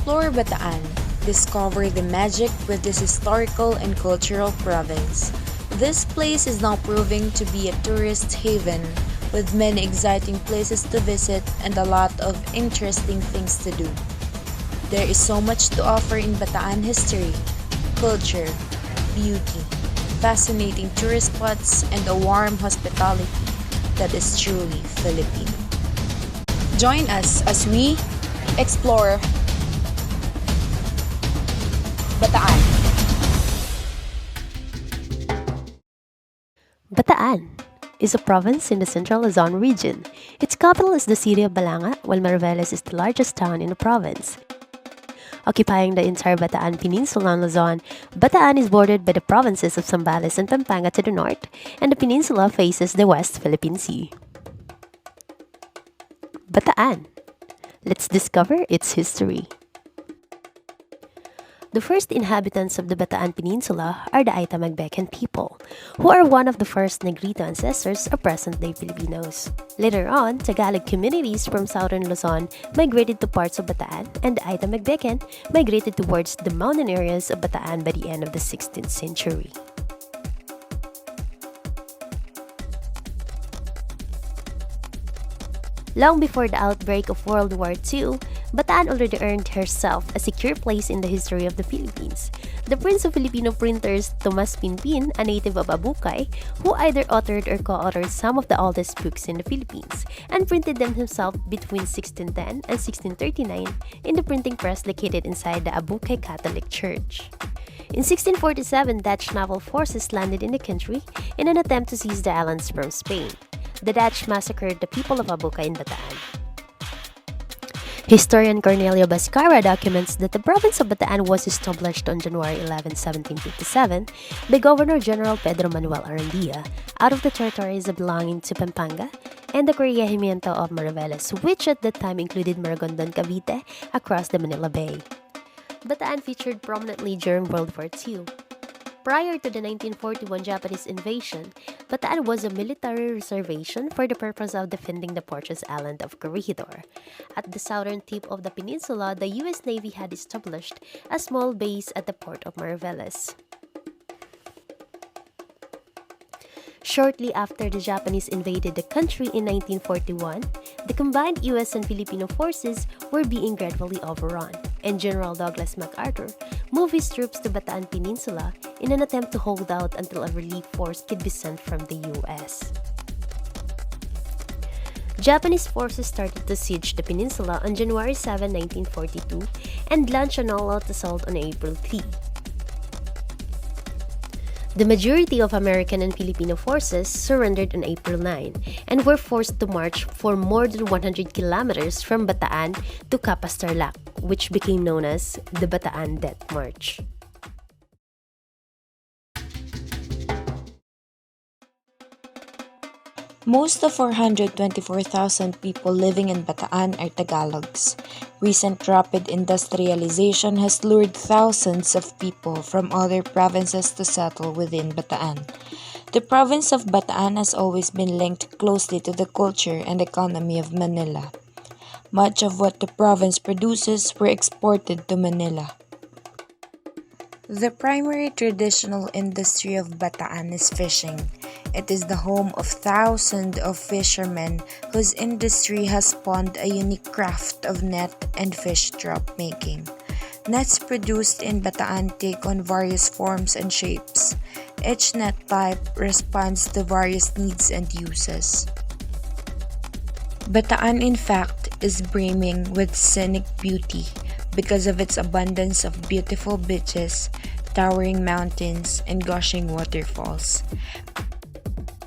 Explore Bataan. Discover the magic with this historical and cultural province. This place is now proving to be a tourist haven with many exciting places to visit and a lot of interesting things to do. There is so much to offer in Bataan history, culture, beauty, fascinating tourist spots, and a warm hospitality that is truly Filipino. Join us as we explore Bataan. Bataan is a province in the central Luzon region. Its capital is the city of Balanga, while Mariveles is the largest town in the province. Occupying the entire Bataan Peninsula on Luzon, Bataan is bordered by the provinces of Zambales and Pampanga to the north, and the peninsula faces the West Philippine Sea. Bataan. Let's discover its history. The first inhabitants of the Bataan Peninsula are the Aita-Magbecan people, who are one of the first Negrito ancestors of present-day Filipinos. Later on, Tagalog communities from southern Luzon migrated to parts of Bataan, and the Aita-Magbecan migrated towards the mountain areas of Bataan by the end of the 16th century. Long before the outbreak of World War II, Bataan already earned herself a secure place in the history of the Philippines. The Prince of Filipino Printers, Tomas Pinpin, a native of Abukay, who either authored or co-authored some of the oldest books in the Philippines, and printed them himself between 1610 and 1639 in the printing press located inside the Abukay Catholic Church. In 1647, Dutch naval forces landed in the country in an attempt to seize the islands from Spain. The Dutch massacred the people of Abukay in Bataan. Historian Cornelio Bascara documents that the province of Bataan was established on January 11, 1757 by Governor-General Pedro Manuel Arandia out of the territories belonging to Pampanga and the Corregimiento of Mariveles, which at that time included Maragondon, Cavite, across the Manila Bay. Bataan featured prominently during World War II. Prior to the 1941 Japanese invasion, Bataan was a military reservation for the purpose of defending the Portuguese island of Corregidor. At the southern tip of the peninsula, the U.S. Navy had established a small base at the port of Mariveles. Shortly after the Japanese invaded the country in 1941, the combined U.S. and Filipino forces were being gradually overrun, and General Douglas MacArthur moved his troops to Bataan Peninsula in an attempt to hold out until a relief force could be sent from the U.S. Japanese forces started to siege the peninsula on January 7, 1942, and launched an all-out assault on April 3. The majority of American and Filipino forces surrendered on April 9 and were forced to march for more than 100 kilometers from Bataan to Capas Tarlac, which became known as the Bataan Death March. Most of 424,000 people living in Bataan are Tagalogs. Recent rapid industrialization has lured thousands of people from other provinces to settle within Bataan. The province of Bataan has always been linked closely to the culture and economy of Manila. Much of what the province produces were exported to Manila. The primary traditional industry of Bataan is fishing. It is the home of thousands of fishermen whose industry has spawned a unique craft of net and fish trap making. Nets produced in Bataan take on various forms and shapes. Each net type responds to various needs and uses. Bataan, in fact, is brimming with scenic beauty because of its abundance of beautiful beaches, towering mountains, and gushing waterfalls.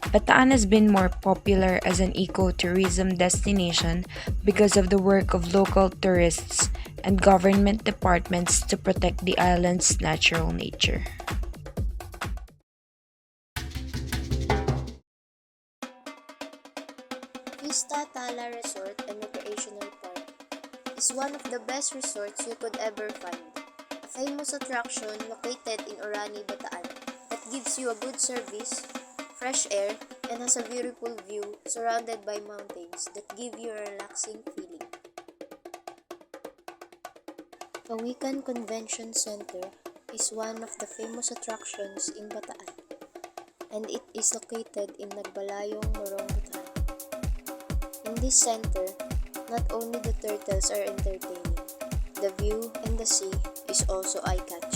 Bataan has been more popular as an ecotourism destination because of the work of local tourists and government departments to protect the island's natural nature. Vista Tala Resort and Recreational Park is one of the best resorts you could ever find. A famous attraction located in Orani, Bataan that gives you a good service, fresh air, and has a beautiful view surrounded by mountains that give you a relaxing feeling. Pawikan Convention Center is one of the famous attractions in Bataan, and it is located in Nagbalayong, Morong, Bataan. In this center, not only the turtles are entertaining, the view and the sea is also eye-catching.